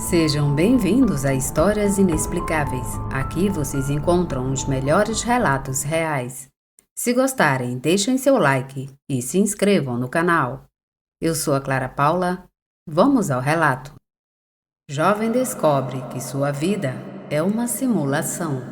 Sejam bem-vindos a Histórias Inexplicáveis. Aqui vocês encontram os melhores relatos reais. Se gostarem, deixem seu like e se inscrevam no canal. Eu sou a Clara Paula. Vamos ao relato. Jovem descobre que sua vida é uma simulação.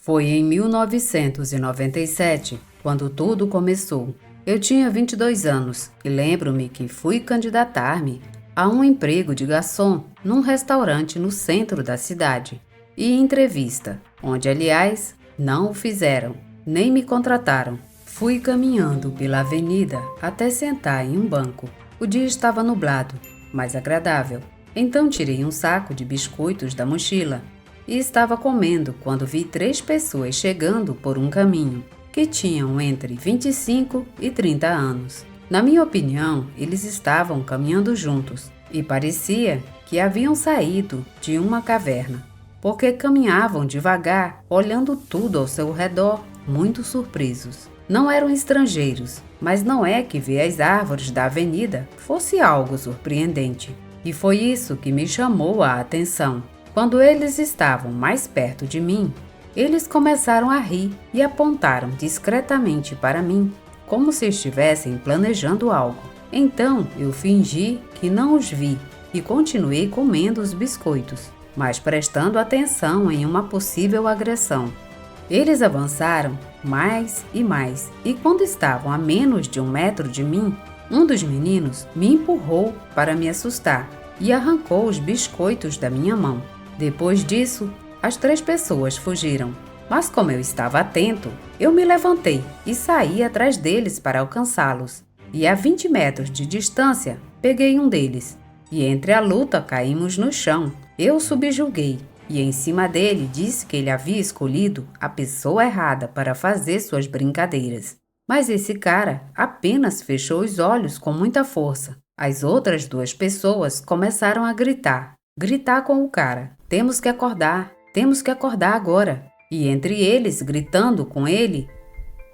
Foi em 1997, quando tudo começou. Eu tinha 22 anos e lembro-me que fui candidatar-me a um emprego de garçom num restaurante no centro da cidade. E entrevista, onde, aliás, não o fizeram, nem me contrataram. Fui caminhando pela avenida até sentar em um banco. O dia estava nublado, mas agradável. Então tirei um saco de biscoitos da mochila e estava comendo quando vi 3 pessoas chegando por um caminho, que tinham entre 25 e 30 anos. Na minha opinião, eles estavam caminhando juntos e parecia que haviam saído de uma caverna, porque caminhavam devagar, olhando tudo ao seu redor, muito surpresos. Não eram estrangeiros, mas não é que ver as árvores da avenida fosse algo surpreendente. E foi isso que me chamou a atenção. Quando eles estavam mais perto de mim, eles começaram a rir e apontaram discretamente para mim, como se estivessem planejando algo. Então eu fingi que não os vi e continuei comendo os biscoitos, mas prestando atenção em uma possível agressão. Eles avançaram mais e quando estavam a menos de 1 metro de mim, um dos meninos me empurrou para me assustar e arrancou os biscoitos da minha mão. Depois disso, as 3 pessoas fugiram. Mas como eu estava atento, eu me levantei e saí atrás deles para alcançá-los. E a 20 metros de distância, peguei um deles. E entre a luta caímos no chão. Eu o subjuguei e em cima dele disse que ele havia escolhido a pessoa errada para fazer suas brincadeiras. Mas esse cara apenas fechou os olhos com muita força. As outras 2 pessoas começaram a gritar com o cara: temos que acordar agora. E entre eles, gritando com ele,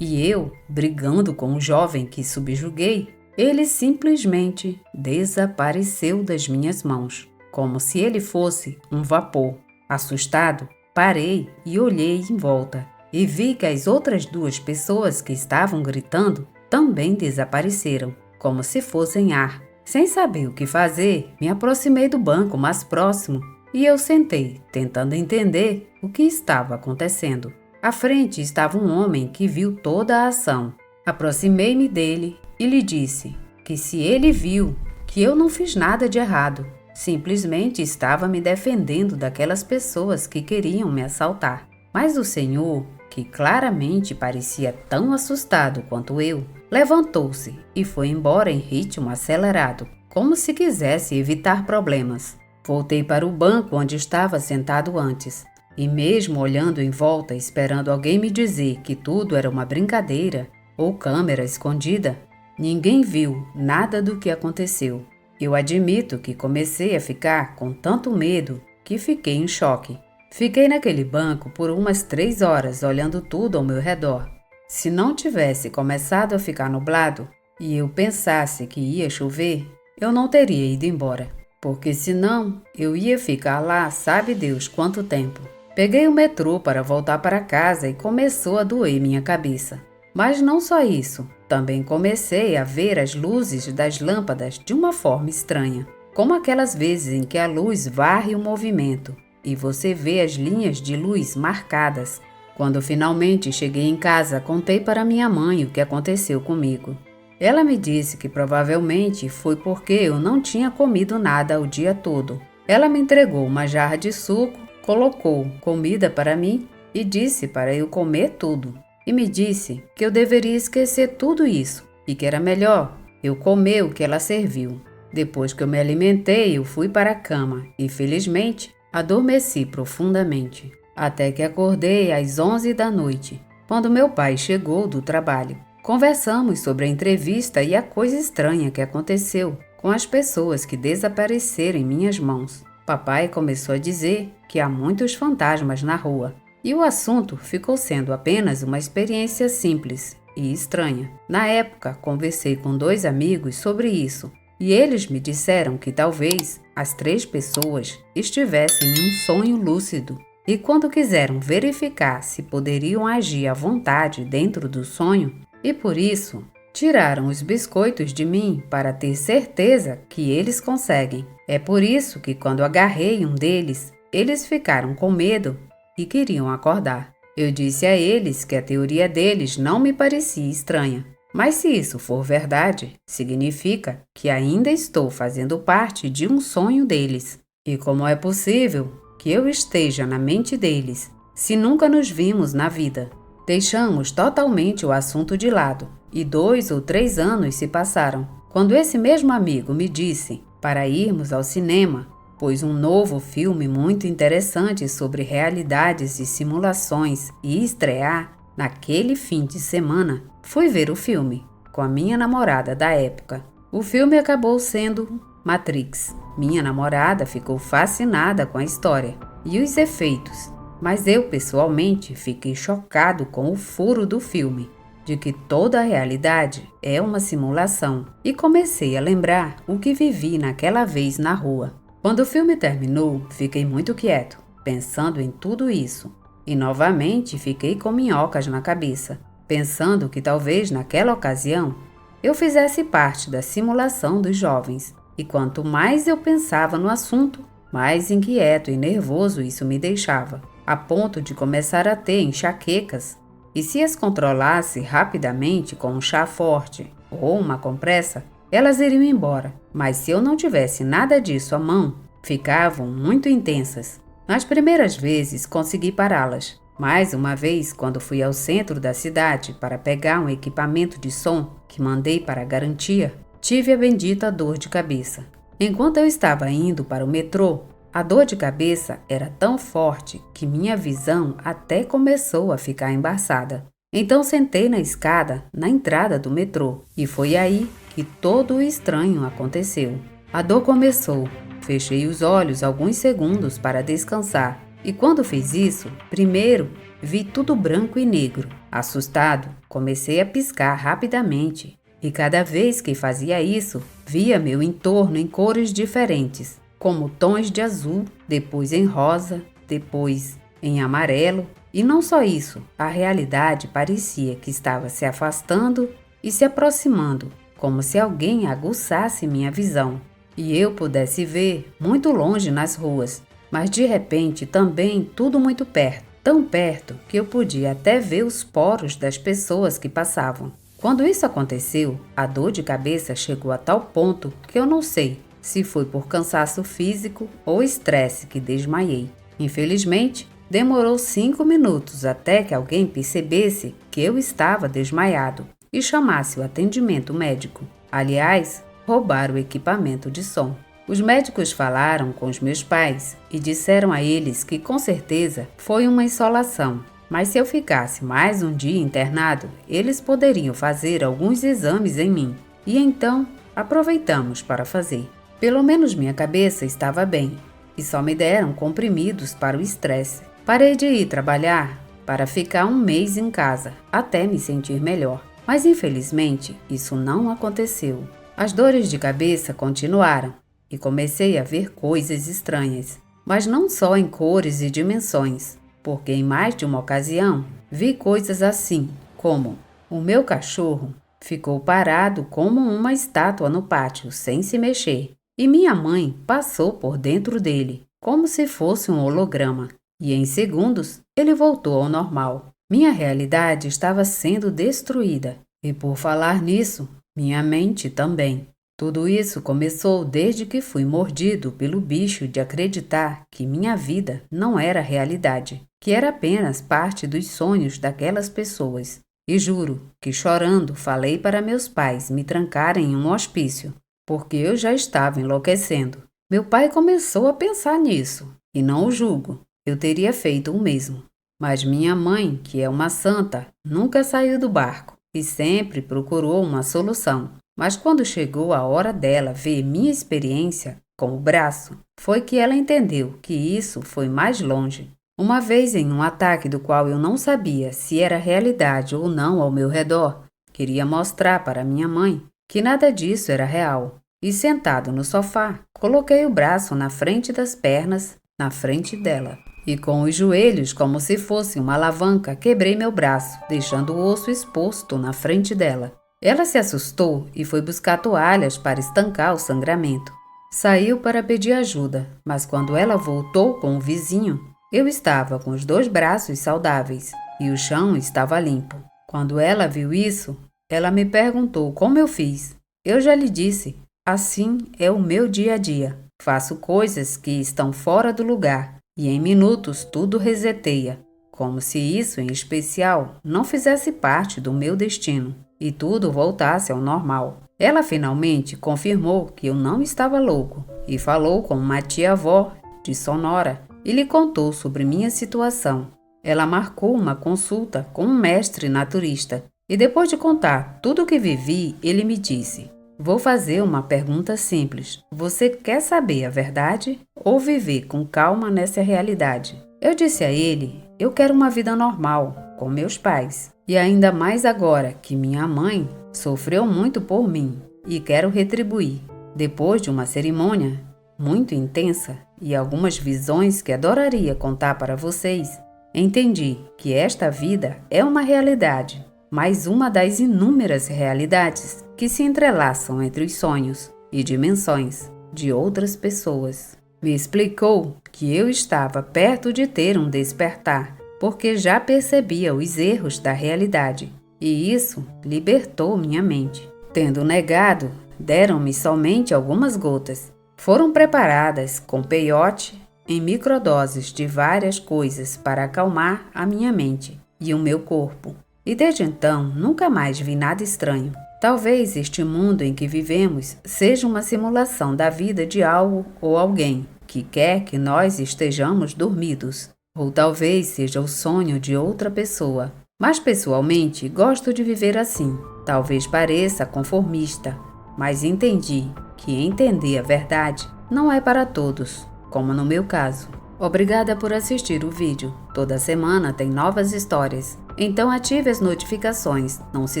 e eu, brigando com o jovem que subjuguei, ele simplesmente desapareceu das minhas mãos, como se ele fosse um vapor. Assustado, parei e olhei em volta, e vi que as outras 2 pessoas que estavam gritando também desapareceram, como se fossem ar. Sem saber o que fazer, me aproximei do banco mais próximo e eu sentei, tentando entender o que estava acontecendo. À frente estava um homem que viu toda a ação. Aproximei-me dele e lhe disse que se ele viu que eu não fiz nada de errado, simplesmente estava me defendendo daquelas pessoas que queriam me assaltar. Mas o senhor, que claramente parecia tão assustado quanto eu, levantou-se e foi embora em ritmo acelerado, como se quisesse evitar problemas. Voltei para o banco onde estava sentado antes, e mesmo olhando em volta esperando alguém me dizer que tudo era uma brincadeira ou câmera escondida, ninguém viu nada do que aconteceu. Eu admito que comecei a ficar com tanto medo que fiquei em choque. Fiquei naquele banco por umas 3 horas olhando tudo ao meu redor. Se não tivesse começado a ficar nublado e eu pensasse que ia chover, eu não teria ido embora, porque senão eu ia ficar lá sabe Deus quanto tempo. Peguei o metrô para voltar para casa e começou a doer minha cabeça. Mas não só isso, também comecei a ver as luzes das lâmpadas de uma forma estranha, como aquelas vezes em que a luz varre o movimento e você vê as linhas de luz marcadas. Quando finalmente cheguei em casa, contei para minha mãe o que aconteceu comigo. Ela me disse que provavelmente foi porque eu não tinha comido nada o dia todo. Ela me entregou uma jarra de suco, colocou comida para mim e disse para eu comer tudo. E me disse que eu deveria esquecer tudo isso e que era melhor eu comer o que ela serviu. Depois que eu me alimentei, eu fui para a cama e, felizmente, adormeci profundamente. Até que acordei às 11 da noite, quando meu pai chegou do trabalho. Conversamos sobre a entrevista e a coisa estranha que aconteceu com as pessoas que desapareceram em minhas mãos. Papai começou a dizer que há muitos fantasmas na rua, e o assunto ficou sendo apenas uma experiência simples e estranha. Na época, conversei com 2 amigos sobre isso, e eles me disseram que talvez as 3 pessoas estivessem em um sonho lúcido e quando quiseram verificar se poderiam agir à vontade dentro do sonho, e por isso tiraram os biscoitos de mim para ter certeza que eles conseguem. É por isso que quando agarrei um deles, eles ficaram com medo e queriam acordar. Eu disse a eles que a teoria deles não me parecia estranha. Mas se isso for verdade, significa que ainda estou fazendo parte de um sonho deles. E como é possível que eu esteja na mente deles, se nunca nos vimos na vida? Deixamos totalmente o assunto de lado e 2 ou 3 anos se passaram, quando esse mesmo amigo me disse para irmos ao cinema, pois um novo filme muito interessante sobre realidades e simulações ia estrear naquele fim de semana. Fui ver o filme com a minha namorada da época. O filme acabou sendo Matrix. Minha namorada ficou fascinada com a história e os efeitos, mas eu pessoalmente fiquei chocado com o furo do filme, de que toda a realidade é uma simulação, e comecei a lembrar o que vivi naquela vez na rua. Quando o filme terminou, fiquei muito quieto, pensando em tudo isso, e novamente fiquei com minhocas na cabeça, pensando que talvez naquela ocasião eu fizesse parte da simulação dos jovens. E quanto mais eu pensava no assunto, mais inquieto e nervoso isso me deixava, a ponto de começar a ter enxaquecas. E se as controlasse rapidamente com um chá forte ou uma compressa, elas iriam embora. Mas se eu não tivesse nada disso à mão, ficavam muito intensas. Nas primeiras vezes consegui pará-las. Mais uma vez, quando fui ao centro da cidade para pegar um equipamento de som que mandei para a garantia, tive a bendita dor de cabeça. Enquanto eu estava indo para o metrô, a dor de cabeça era tão forte que minha visão até começou a ficar embaçada. Então sentei na escada na entrada do metrô e foi aí que todo o estranho aconteceu. A dor começou. Fechei os olhos alguns segundos para descansar e quando fiz isso, primeiro vi tudo branco e negro. Assustado, comecei a piscar rapidamente e cada vez que fazia isso, via meu entorno em cores diferentes, como tons de azul, depois em rosa, depois em amarelo. E não só isso, a realidade parecia que estava se afastando e se aproximando, como se alguém aguçasse minha visão e eu pudesse ver muito longe nas ruas, mas de repente também tudo muito perto, tão perto que eu podia até ver os poros das pessoas que passavam. Quando isso aconteceu, a dor de cabeça chegou a tal ponto que eu não sei se foi por cansaço físico ou estresse que desmaiei. Infelizmente, demorou 5 minutos até que alguém percebesse que eu estava desmaiado e chamasse o atendimento médico. Aliás, roubaram o equipamento de som. Os médicos falaram com os meus pais e disseram a eles que com certeza foi uma insolação, mas se eu ficasse mais um dia internado, eles poderiam fazer alguns exames em mim. E então, aproveitamos para fazer. Pelo menos minha cabeça estava bem e só me deram comprimidos para o estresse. Parei de ir trabalhar para ficar um mês em casa, até me sentir melhor. Mas infelizmente, isso não aconteceu. As dores de cabeça continuaram e comecei a ver coisas estranhas, mas não só em cores e dimensões, porque em mais de uma ocasião vi coisas assim, como o meu cachorro ficou parado como uma estátua no pátio, sem se mexer, e minha mãe passou por dentro dele, como se fosse um holograma, e em segundos ele voltou ao normal. Minha realidade estava sendo destruída, e por falar nisso, minha mente também. Tudo isso começou desde que fui mordido pelo bicho de acreditar que minha vida não era realidade, que era apenas parte dos sonhos daquelas pessoas. E juro que chorando falei para meus pais me trancarem em um hospício, porque eu já estava enlouquecendo. Meu pai começou a pensar nisso, e não o julgo, eu teria feito o mesmo. Mas minha mãe, que é uma santa, nunca saiu do barco e sempre procurou uma solução. Mas quando chegou a hora dela ver minha experiência com o braço, foi que ela entendeu que isso foi mais longe. Uma vez em um ataque do qual eu não sabia se era realidade ou não ao meu redor, queria mostrar para minha mãe que nada disso era real. e, sentado no sofá, coloquei o braço na frente das pernas, na frente dela. E com os joelhos como se fosse uma alavanca, quebrei meu braço, deixando o osso exposto na frente dela. Ela se assustou e foi buscar toalhas para estancar o sangramento. Saiu para pedir ajuda, mas quando ela voltou com o vizinho, eu estava com os 2 braços saudáveis e o chão estava limpo. Quando ela viu isso, ela me perguntou como eu fiz. Eu já lhe disse, assim é o meu dia a dia. Faço coisas que estão fora do lugar e em minutos tudo reseteia, como se isso em especial não fizesse parte do meu destino e tudo voltasse ao normal. Ela finalmente confirmou que eu não estava louco e falou com uma tia-avó de Sonora e lhe contou sobre minha situação. Ela marcou uma consulta com um mestre naturista e depois de contar tudo o que vivi, ele me disse: "Vou fazer uma pergunta simples. Você quer saber a verdade ou viver com calma nessa realidade?" Eu disse a ele: "Eu quero uma vida normal, com meus pais. E ainda mais agora que minha mãe sofreu muito por mim e quero retribuir." Depois de uma cerimônia muito intensa e algumas visões que adoraria contar para vocês, entendi que esta vida é uma realidade, mais uma das inúmeras realidades que se entrelaçam entre os sonhos e dimensões de outras pessoas. Me explicou que eu estava perto de ter um despertar, porque já percebia os erros da realidade, e isso libertou minha mente. Tendo negado, deram-me somente algumas gotas. Foram preparadas com peiote em microdoses de várias coisas para acalmar a minha mente e o meu corpo. E desde então nunca mais vi nada estranho. Talvez este mundo em que vivemos seja uma simulação da vida de algo ou alguém que quer que nós estejamos dormidos. Ou talvez seja o sonho de outra pessoa. Mas pessoalmente gosto de viver assim. Talvez pareça conformista, mas entendi que entender a verdade não é para todos, como no meu caso. Obrigada por assistir o vídeo. Toda semana tem novas histórias, então ative as notificações. Não se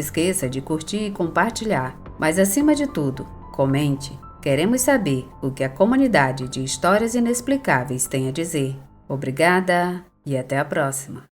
esqueça de curtir e compartilhar. Mas acima de tudo, comente. Queremos saber o que a comunidade de Histórias Inexplicáveis tem a dizer. Obrigada e até a próxima.